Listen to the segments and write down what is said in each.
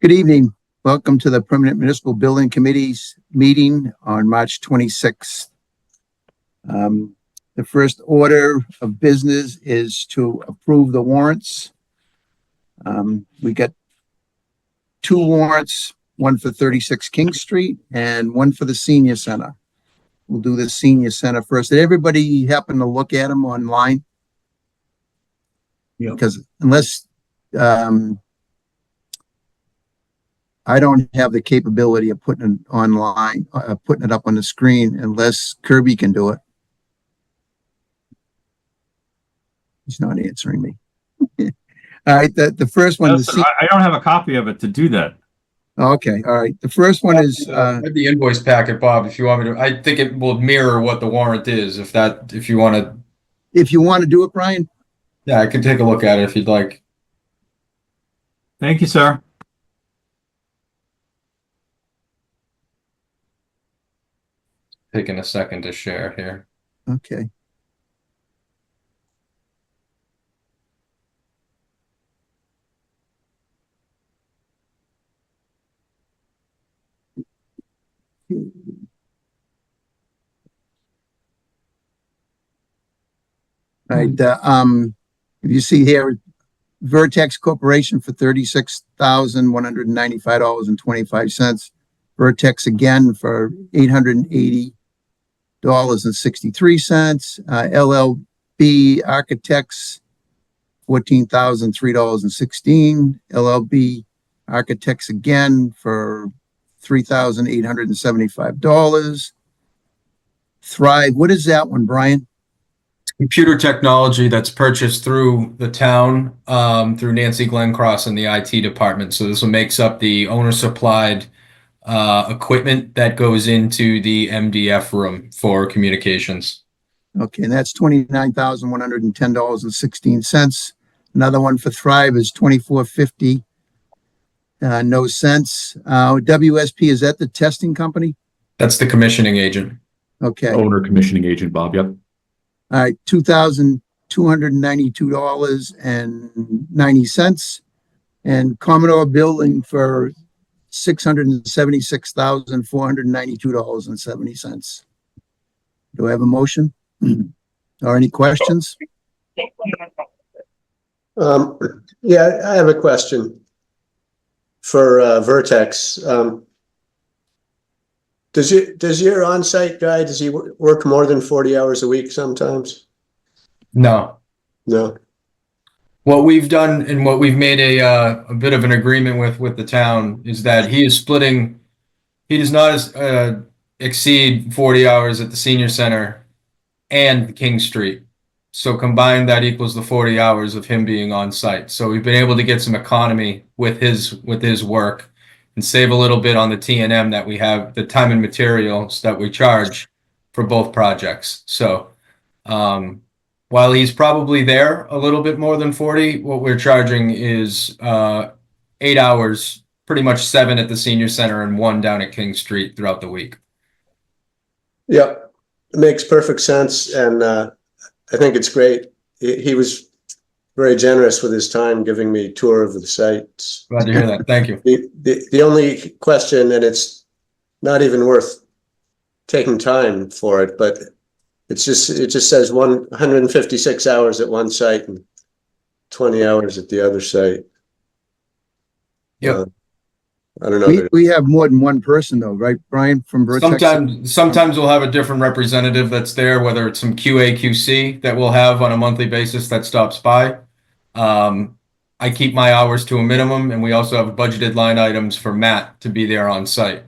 Good evening. Welcome to the Permanent Municipal Building Committee's meeting on March 26th. The first order of business is to approve the warrants. We got two warrants, one for 36 King Street and one for the Senior Center. We'll do the Senior Center first. Did everybody happen to look at them online? Yeah. Because unless I don't have the capability of putting it online, putting it up on the screen unless Kirby can do it. He's not answering me. All right, the first one. I don't have a copy of it to do that. Okay, all right. The first one is the invoice packet, Bob. If you want me to, I think it will mirror what the warrant is. If you want to. If you want to do it, Brian. Yeah, I can take a look at it if you'd like. Thank you, sir. Taking a second to share here. Okay. All right. If you see here, Vertex Corporation for $36,195.25. Vertex again for $880.63. LLB Architects, $14,003.16. LLB Architects again for $3,875. Thrive, what is that one, Brian? Computer technology that's purchased through the town, through Nancy Glencross in the IT department. So this one makes up the owner supplied equipment that goes into the MDF room for communications. Okay, and that's $29,110.16. Another one for Thrive is $24.50. No cents. WSP, is that the testing company? That's the commissioning agent. Okay. Owner commissioning agent, Bob. Yep. All right, $2,292.90. And Commodore Building for $676,492.70. Do I have a motion? Or any questions? Yeah, I have a question for Vertex. Does your on-site guy, does he work more than 40 hours a week sometimes? No. No. What we've done and what we've made a bit of an agreement with the town is that he is splitting. He does not exceed 40 hours at the Senior Center and King Street. So combined, that equals the 40 hours of him being on site. So we've been able to get some economy with his work and save a little bit on the T&M that we have, the time and materials that we charge for both projects. So while he's probably there a little bit more than 40, what we're charging is 8 hours, pretty much 7 at the Senior Center and 1 down at King Street throughout the week. Yeah, it makes perfect sense. And I think it's great. He was very generous with his time, giving me a tour of the site. Glad to hear that. Thank you. The only question, and it's not even worth taking time for it, but it just says 156 hours at one site and 20 hours at the other site. Yep. I don't know. We have more than one person though, right, Brian, from Vertex? Sometimes we'll have a different representative that's there, whether it's some QA, QC that we'll have on a monthly basis that stops by. I keep my hours to a minimum, and we also have budgeted line items for Matt to be there on site.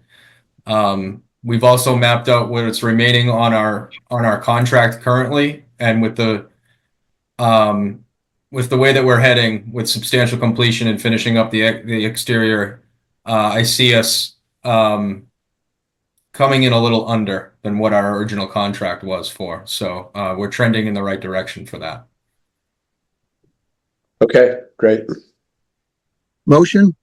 We've also mapped out what's remaining on our contract currently, and with the way that we're heading with substantial completion and finishing up the exterior, I see us coming in a little under than what our original contract was for. So we're trending in the right direction for that. Okay, great. Motion?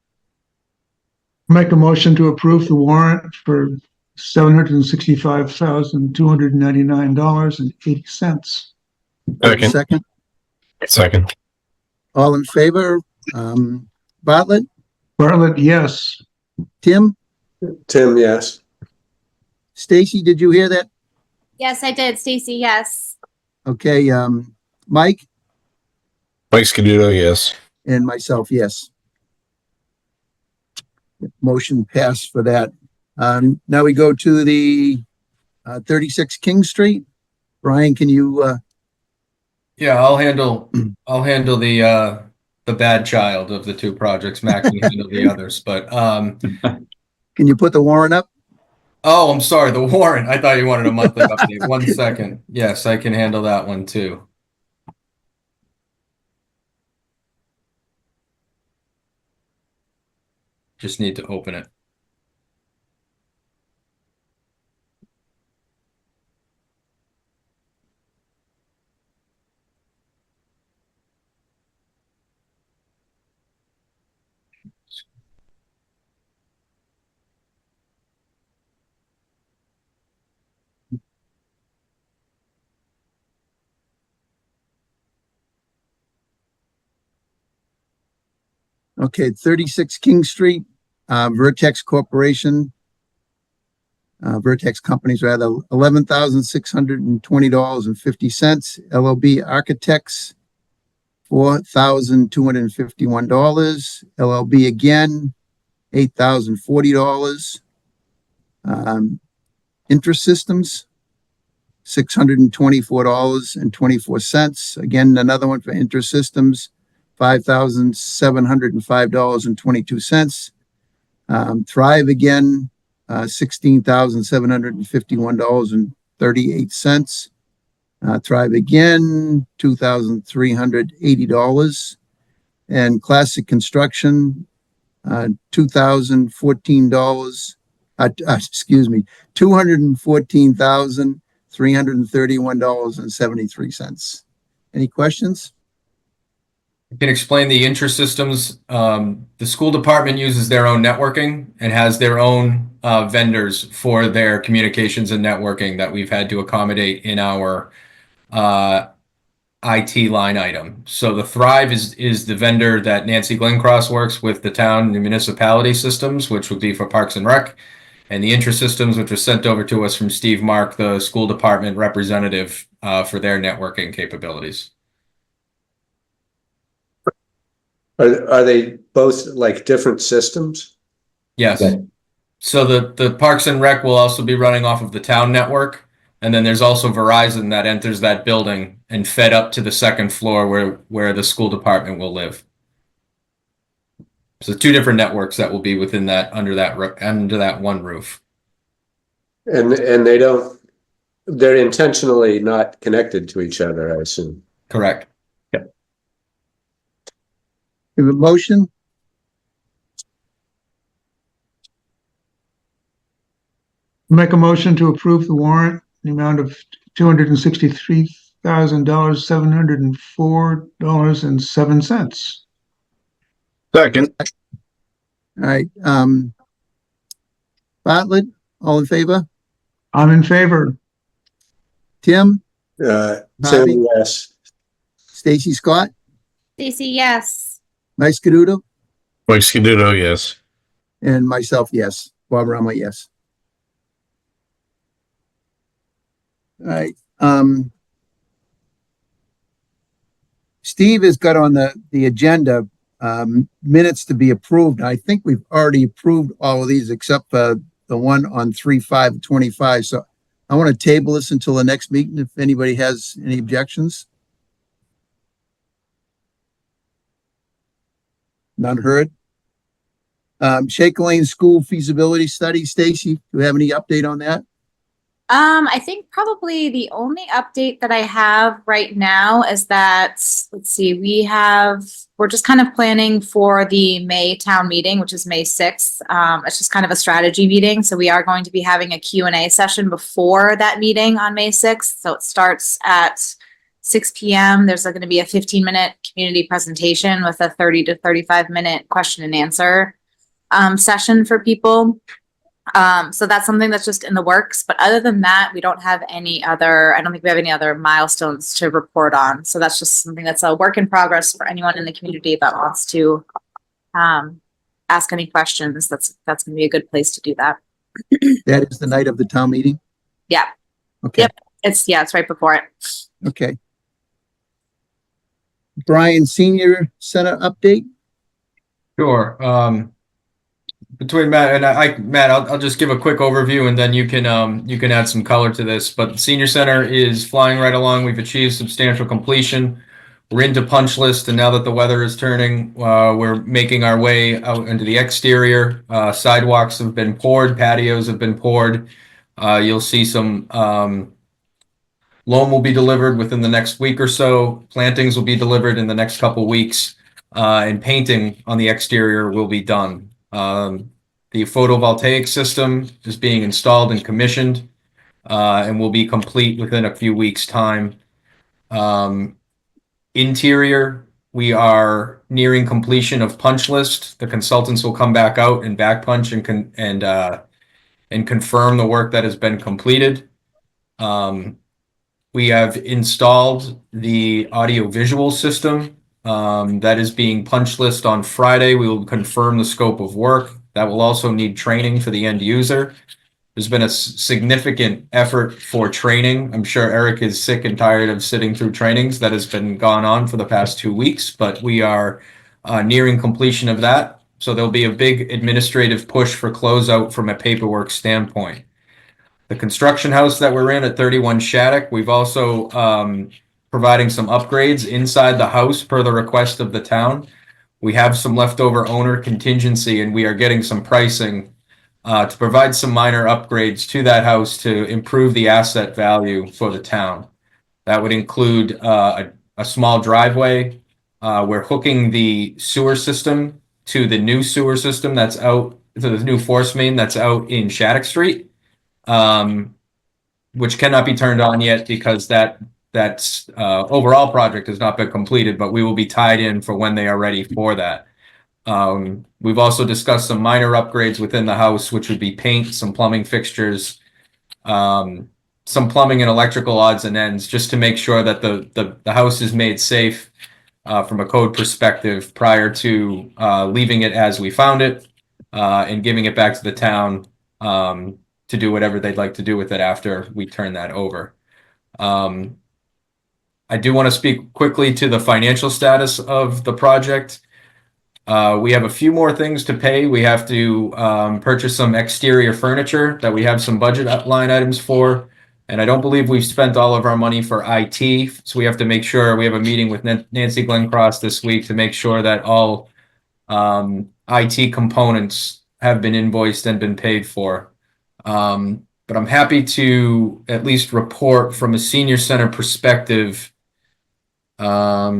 Make a motion to approve the warrant for $765,299.80. Second. Second. All in favor? Bartlett? Bartlett, yes. Tim, Tim, yes. Stacy, did you hear that? Yes, I did. Stacy, yes. Okay, Mike Mike Scaduto, yes. and myself, yes. Motion passed for that. Now we go to the 36 King Street. Brian, can you, Yeah, I'll handle the bad child of the two projects. Mac can handle the others, but can you put the warrant up? oh, I'm sorry, the warrant. I thought you wanted a monthly update. 1 second. Yes, I can handle that one too. Just need to open it. Okay, 36 King Street, Vertex Corporation, Vertex Companies rather, $11,620.50. LLB Architects, $4,251. LLB again, $8,040. Interest Systems, $624.24. Again, another one for Interest Systems, $5,705.22. Thrive again, $16,751.38. Thrive again, $2,380. And Classic Construction, $2,014. $214,331.73. Any questions? I can explain the interest systems. The school department uses their own networking and has their own vendors for their communications and networking that we've had to accommodate in our IT line item. So the Thrive is the vendor that Nancy Glencross works with the town and the municipality systems, which would be for Parks and Rec. And the interest systems, which was sent over to us from Steve Mark, the school department representative, for their networking capabilities. Are they both like different systems? Yes. Okay. So the Parks and Rec will also be running off of the town network. And then there's also Verizon that enters that building and fed up to the second floor where the school department will live. So two different networks that will be within that under that one roof. And they're intentionally not connected to each other, I assume. Correct. We have a motion? Make a motion to approve the warrant in the amount of $263,704.07. Second, All right, Bartlett, all in favor? I'm in favor. Tim, Tim, Bobby? yes. Stacy Scott, Stacy, yes. Mike Scaduto, Mike Scaduto, yes. and myself, yes. Bob Rama, yes. All right, Steve has got on the agenda, minutes to be approved. I think we've already approved all of these except for the one on 3/5/25. So I want to table this until the next meeting if anybody has any objections. None heard. Shake Lane School feasibility study. Stacy, do you have any update on that? I think probably the only update that I have right now is that, let's see, we're just kind of planning for the May town meeting, which is May 6th. It's just kind of a strategy meeting. So we are going to be having a Q&A session before that meeting on May 6th. So it starts at 6 p.m. There's going to be a 15-minute community presentation with a 30 to 35-minute question and answer session for people. So that's something that's just in the works. But other than that, we don't have I don't think we have any other milestones to report on. So that's just something that's a work in progress for anyone in the community that wants to add ask any questions, that's gonna be a good place to do that. That is the night of the town meeting? Yeah. Okay, Yep. It's right before it. okay. Brian, Senior Center update? Sure. Between Matt and Matt, I'll just give a quick overview and then you can add some color to this. But the senior center is flying right along. We've achieved substantial completion. We're into punch list, and now that the weather is turning, we're making our way out into the exterior. Sidewalks have been poured, patios have been poured. You'll see some loam will be delivered within the next week or so. Plantings will be delivered in the next couple weeks, and painting on the exterior will be done. The photovoltaic system is being installed and commissioned, and will be complete within a few weeks' time. Interior, we are nearing completion of punch list. The consultants will come back out and back punch and confirm the work that has been completed. We have installed the audio visual system that is being punch list on Friday. We will confirm the scope of work. That will also need training for the end user. There's been a significant effort for training. I'm sure Eric is sick and tired of sitting through trainings that has been gone on for the past 2 weeks, but we are nearing completion of that. So there'll be a big administrative push for closeout from a paperwork standpoint. The construction house that we're in at 31 Shattuck, we've also providing some upgrades inside the house per the request of the town. We have some leftover owner contingency, and we are getting some pricing to provide some minor upgrades to that house to improve the asset value for the town. That would include a small driveway. We're hooking the sewer system to the new sewer system that's out, to the new force main that's out in Shattuck Street, which cannot be turned on yet because that's overall project has not been completed, but we will be tied in for when they are ready for that. We've also discussed some minor upgrades within the house, which would be paint, some plumbing fixtures, some plumbing and electrical odds and ends, just to make sure that the house is made safe from a code perspective prior to leaving it as we found it and giving it back to the town to do whatever they'd like to do with it after we turn that over. I do want to speak quickly to the financial status of the project. We have a few more things to pay. We have to purchase some exterior furniture that we have some budget line items for. And I don't believe we've spent all of our money for IT. So we have to make sure we have a meeting with Nancy Glencross this week to make sure that all IT components have been invoiced and been paid for. But I'm happy to at least report from a senior center perspective. Let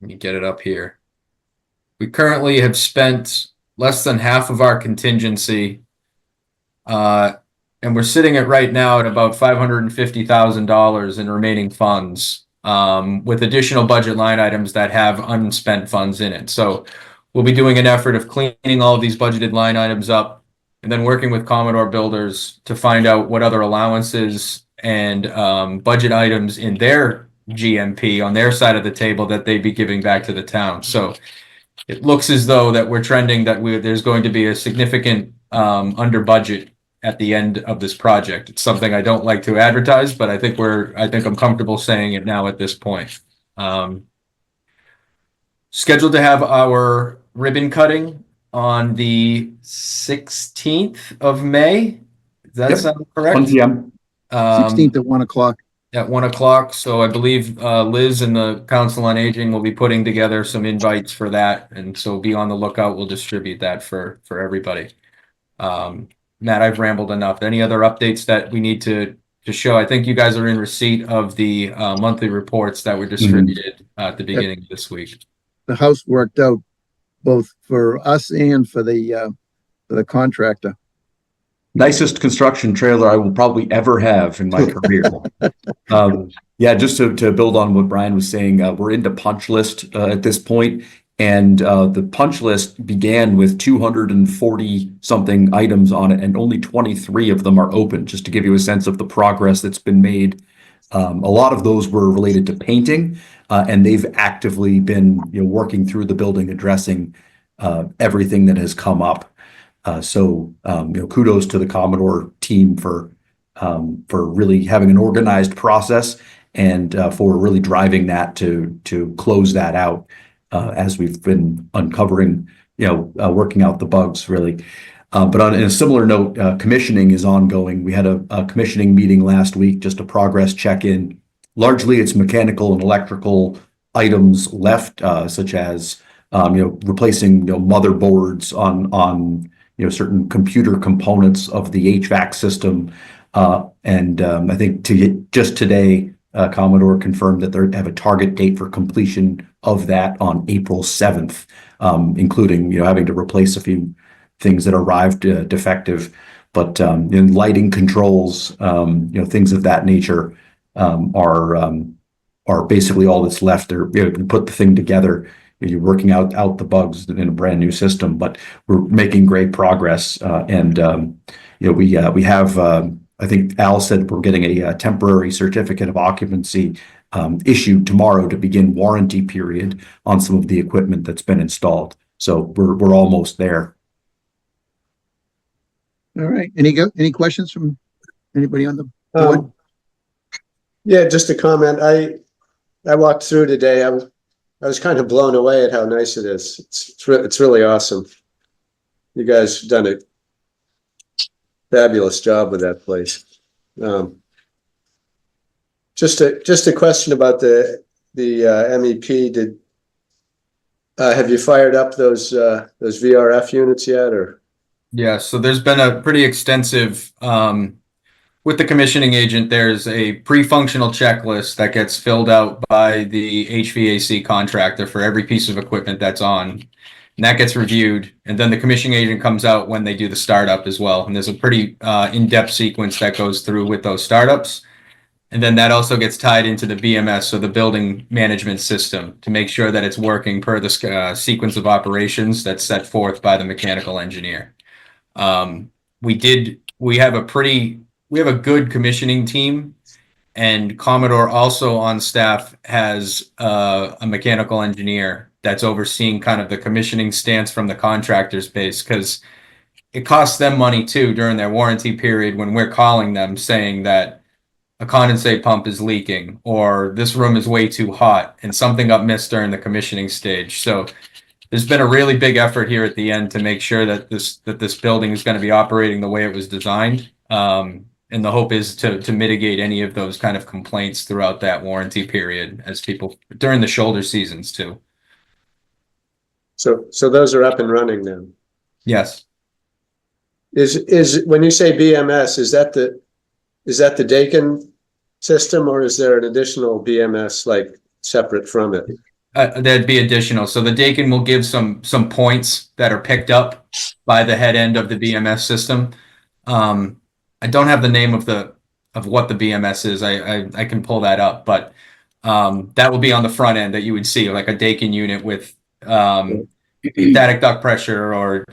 me get it up here. We currently have spent less than half of our contingency, and we're sitting at right now at about $550,000 in remaining funds, with additional budget line items that have unspent funds in it. So we'll be doing an effort of cleaning all of these budgeted line items up and then working with Commodore Builders to find out what other allowances and budget items in their GMP on their side of the table that they'd be giving back to the town. So it looks as though that we're trending that there's going to be a significant under budget at the end of this project. It's something I don't like to advertise, but I think I'm comfortable saying it now at this point. Scheduled to have our ribbon cutting on the 16th of May. Does that Yep. sound correct? 1 p.m. 16th at 1 o'clock. At 1 o'clock. So I believe Liz and the Council on Aging will be putting together some invites for that. And so be on the lookout. We'll distribute that for everybody. Matt, I've rambled enough. Any other updates that we need to show? I think you guys are in receipt of the monthly reports that were distributed at the beginning of this week. The house worked out both for us and for the contractor. Nicest construction trailer I will probably ever have in my career. Yeah, just to build on what Brian was saying, we're into punch list at this point, and the punch list began with 240 something items on it, and only 23 of them are open, just to give you a sense of the progress that's been made. A lot of those were related to painting, and they've actively been working through the building, addressing everything that has come up. Kudos to the Commodore team for really having an organized process and for really driving that to close that out as we've been uncovering, working out the bugs really. But in a similar note, commissioning is ongoing. We had a commissioning meeting last week, just a progress check-in. Largely, it's mechanical and electrical items left, such as replacing motherboards on certain computer components of the HVAC system. I think just today, Commodore confirmed that they have a target date for completion of that on April 7th, including having to replace a few things that arrived defective. But in lighting controls, things of that nature are basically all that's left. They're you put the thing together. You're working out the bugs in a brand new system, but we're making great progress. We have. I think Al said we're getting a temporary certificate of occupancy issued tomorrow to begin warranty period on some of the equipment that's been installed. So we're almost there. All right. Any questions from anybody on the board? Yeah, just a comment. I walked through today. I was kind of blown away at how nice it is. It's really awesome. You guys have done a fabulous job with that place. Just a question about the MEP. Have you fired up those VRF units yet, or? Yeah, so there's been a pretty extensive, with the commissioning agent, there's a pre-functional checklist that gets filled out by the HVAC contractor for every piece of equipment that's on. And that gets reviewed. And then the commissioning agent comes out when they do the startup as well. And there's a pretty in-depth sequence that goes through with those startups. And then that also gets tied into the BMS, so the building management system, to make sure that it's working per the sequence of operations that's set forth by the mechanical engineer. We have a good commissioning team, and Commodore also on staff has a mechanical engineer that's overseeing kind of the commissioning stance from the contractor's base, because it costs them money too during their warranty period when we're calling them saying that a condensate pump is leaking or this room is way too hot and something got missed during the commissioning stage. So there's been a really big effort here at the end to make sure that this building is going to be operating the way it was designed. And the hope is to mitigate any of those kind of complaints throughout that warranty period as people during the shoulder seasons too. So those are up and running now. Yes. Is when you say BMS, is that the Dakin system, or is there an additional BMS like separate from it? That'd be additional. So the Dakin will give some points that are picked up by the head end of the BMS system. I don't have the name of what the BMS is. I can pull that up, but that will be on the front end that you would see, like a Dakin unit with static duct pressure or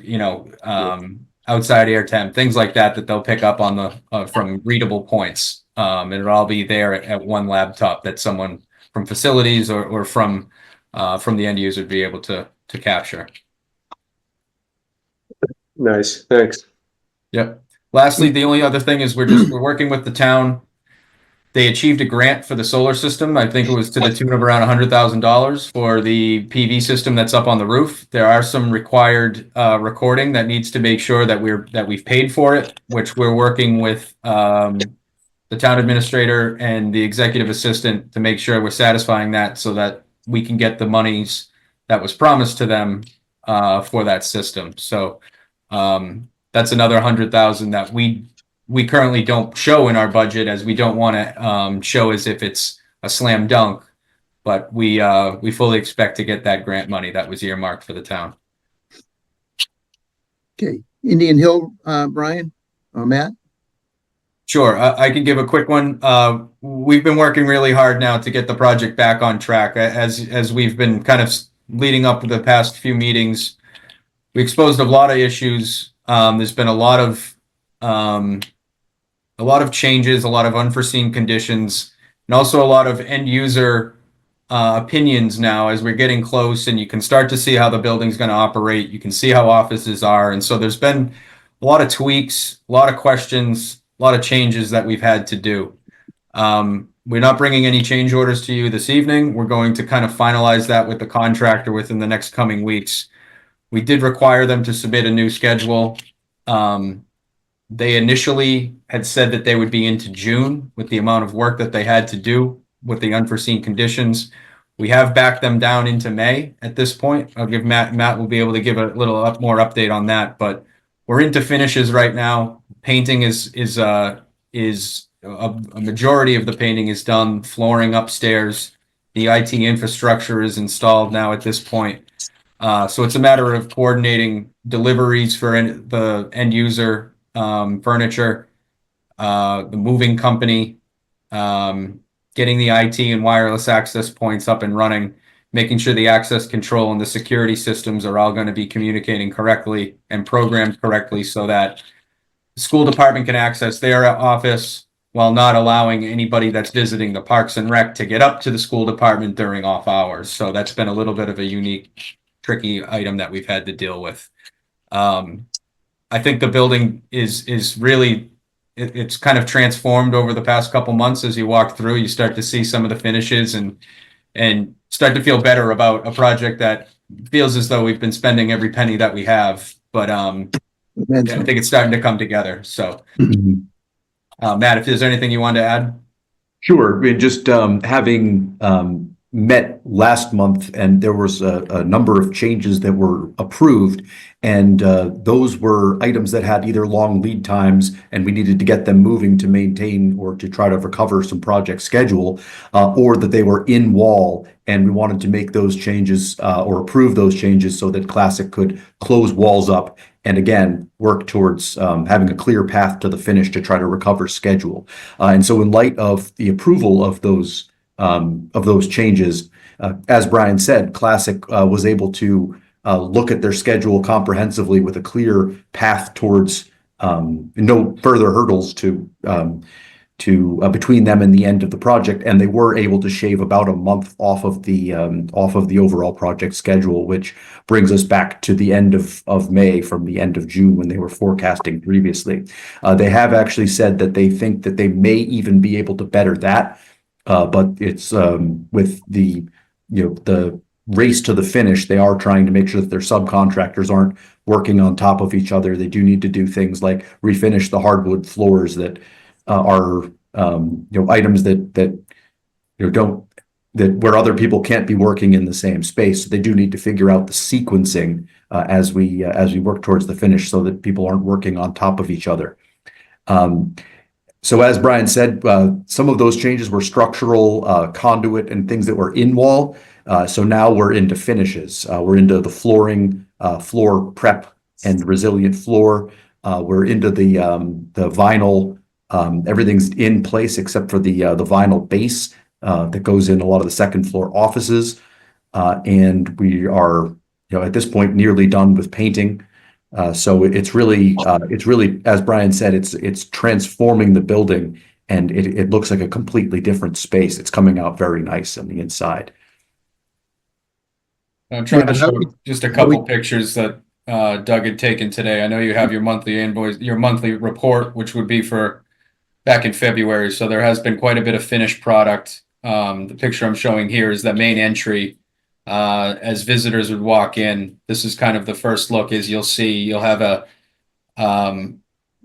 outside air temp, things like that they'll pick up on the from readable points. And it'll all be there at one laptop that someone from facilities or from the end user would be able to capture. Nice, thanks. Yep. Lastly, the only other thing is we're working with the town. They achieved a grant for the solar system. I think it was to the tune of around $100,000 for the PV system that's up on the roof. There are some required recording that needs to make sure that we've paid for it, which we're working with the town administrator and the executive assistant to make sure we're satisfying that so that we can get the monies that was promised to them for that system. So that's another $100,000 that we currently don't show in our budget, as we don't want to show as if it's a slam dunk, but we fully expect to get that grant money that was earmarked for the town. Okay. Indian Hill, Brian or Matt? Sure. I can give a quick one. We've been working really hard now to get the project back on track. As we've been kind of leading up to the past few meetings, we exposed a lot of issues. There's been a lot of changes, a lot of unforeseen conditions, and also a lot of end user opinions now as we're getting close, and you can start to see how the building's going to operate. You can see how offices are. And so there's been a lot of tweaks, a lot of questions, a lot of changes that we've had to do. We're not bringing any change orders to you this evening. We're going to kind of finalize that with the contractor within the next coming weeks. We did require them to submit a new schedule. They initially had said that they would be into June with the amount of work that they had to do with the unforeseen conditions. We have backed them down into May at this point. I'll give Matt will be able to give a little more update on that, but we're into finishes right now. Painting is a majority of the painting is done. Flooring upstairs, the IT infrastructure is installed now at this point. So it's a matter of coordinating deliveries for the end user, furniture, the moving company, getting the IT and wireless access points up and running, making sure the access control and the security systems are all going to be communicating correctly and programmed correctly so that the school department can access their office while not allowing anybody that's visiting the Parks and Rec to get up to the school department during off hours. So that's been a little bit of a unique, tricky item that we've had to deal with. I think the building is really, it's kind of transformed over the past couple months. As you walk through, you start to see some of the finishes and start to feel better about a project that feels as though we've been spending every penny that we have. But I think it's starting to come together. So, Matt, if there's anything you want to add. Sure. Just having met last month, and there was a number of changes that were approved, and those were items that had either long lead times, and we needed to get them moving to maintain or to try to recover some project schedule, or that they were in wall, and we wanted to make those changes or approve those changes so that Classic could close walls up and again work towards having a clear path to the finish to try to recover schedule. And so in light of the approval of those changes, as Brian said, Classic was able to look at their schedule comprehensively with a clear path towards no further hurdles to between them and the end of the project, and they were able to shave about a month off of the overall project schedule, which brings us back to the end of May from the end of June when they were forecasting previously. They have actually said that they think that they may even be able to better that. But it's with the race to the finish, they are trying to make sure that their subcontractors aren't working on top of each other. They do need to do things like refinish the hardwood floors that are items that where other people can't be working in the same space. So they do need to figure out the sequencing as we work towards the finish so that people aren't working on top of each other. So as Brian said, some of those changes were structural, conduit, and things that were in wall. So now we're into finishes. We're into the flooring, floor prep, and resilient floor. We're into the vinyl. Everything's in place except for the vinyl base that goes in a lot of the second floor offices. And we are, at this point, nearly done with painting. So it's really, as Brian said, it's transforming the building, and it looks like a completely different space. It's coming out very nice on the inside. I'm trying to show just a couple pictures that Doug had taken today. I know you have your monthly invoice, your monthly report, which would be for back in February. So there has been quite a bit of finished product. The picture I'm showing here is the main entry. As visitors would walk in, this is kind of the first look. As you'll have a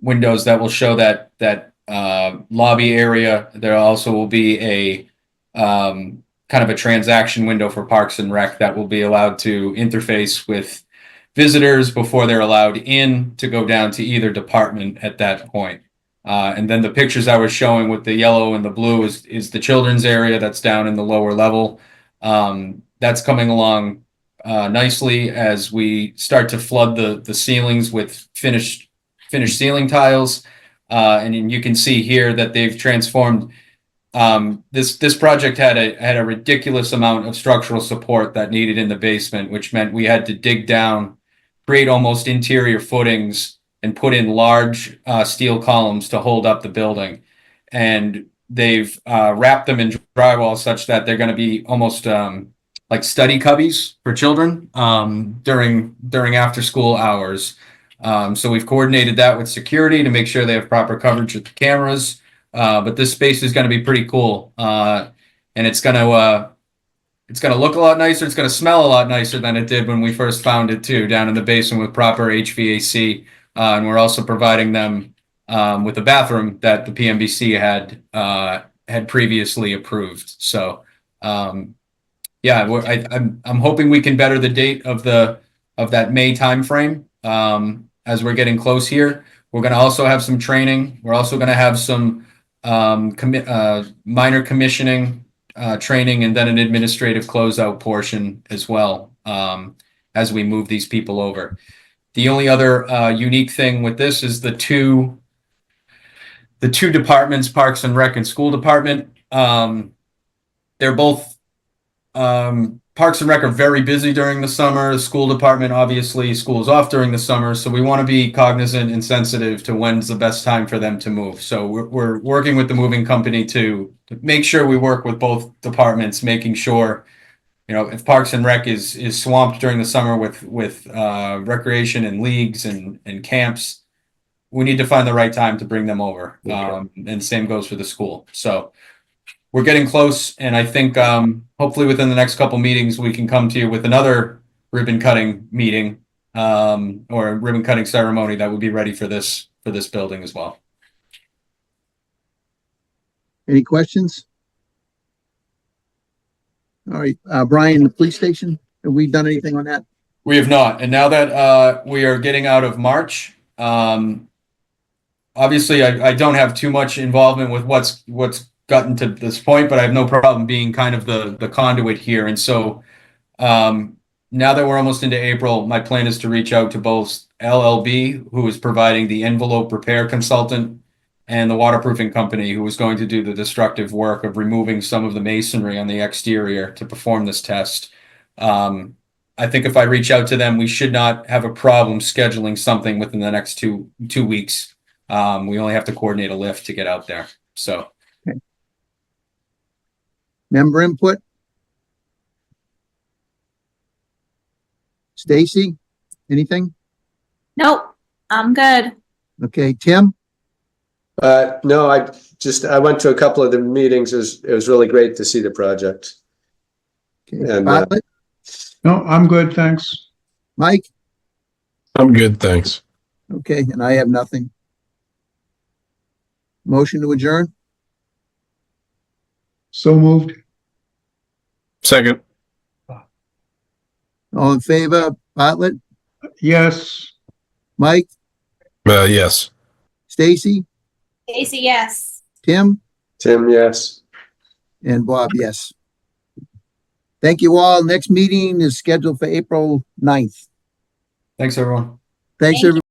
windows that will show that lobby area. There also will be a kind of a transaction window for Parks and Rec that will be allowed to interface with visitors before they're allowed in to go down to either department at that point. And then the pictures I was showing with the yellow and the blue is the children's area that's down in the lower level. That's coming along nicely as we start to flood the ceilings with finished ceiling tiles. And you can see here that they've transformed. This project had a ridiculous amount of structural support that needed in the basement, which meant we had to dig down, create almost interior footings, and put in large steel columns to hold up the building. And they've wrapped them in drywall such that they're going to be almost like study cubbies for children during after school hours. So we've coordinated that with security to make sure they have proper coverage with the cameras. But this space is going to be pretty cool, and it's going to look a lot nicer. It's going to smell a lot nicer than it did when we first found it too, down in the basement with proper HVAC. And we're also providing them with a bathroom that the PMBC had previously approved. So yeah, I'm hoping we can better the date of that May timeframe as we're getting close here. We're going to also have some training. We're also going to have some minor commissioning training, and then an administrative closeout portion as well as we move these people over. The only other unique thing with this is the two departments, Parks and Rec and School Department. They're both Parks and Rec are very busy during the summer. The School Department, obviously, school is off during the summer, so we want to be cognizant and sensitive to when's the best time for them to move. So we're working with the moving company to make sure we work with both departments, making sure, if Parks and Rec is swamped during the summer with recreation and leagues and camps, we need to find the right time to bring them over. And same goes for the school. So we're getting close, and I think hopefully within the next couple meetings we can come to you with another ribbon cutting meeting or a ribbon cutting ceremony that would be ready for this building as well. Any questions? All right, Brian, the police station, have we done anything on that? We have not, and now that we are getting out of March, obviously I don't have too much involvement with what's gotten to this point, but I have no problem being kind of the conduit here. And so now that we're almost into April, my plan is to reach out to both LLB, who is providing the envelope repair consultant, and the waterproofing company, who is going to do the destructive work of removing some of the masonry on the exterior to perform this test. I think if I reach out to them, we should not have a problem scheduling something within the next two weeks. We only have to coordinate a lift to get out there. So. Member input? Stacy, anything? Nope, I'm good. Okay, Tim? No, I went to a couple of the meetings. It was really great to see the project. Okay, And, Bartlett? No, I'm good, thanks. Mike? I'm good, thanks. Okay, and I have nothing. Motion to adjourn? So moved. Second. All in favor? Bartlett? Yes. Mike? Yes. Stacy? Stacy, yes. Tim? Tim, yes. And Bob, yes. Thank you all. Next meeting is scheduled for April 9th. Thanks, everyone. Thanks, Thank you. everyone.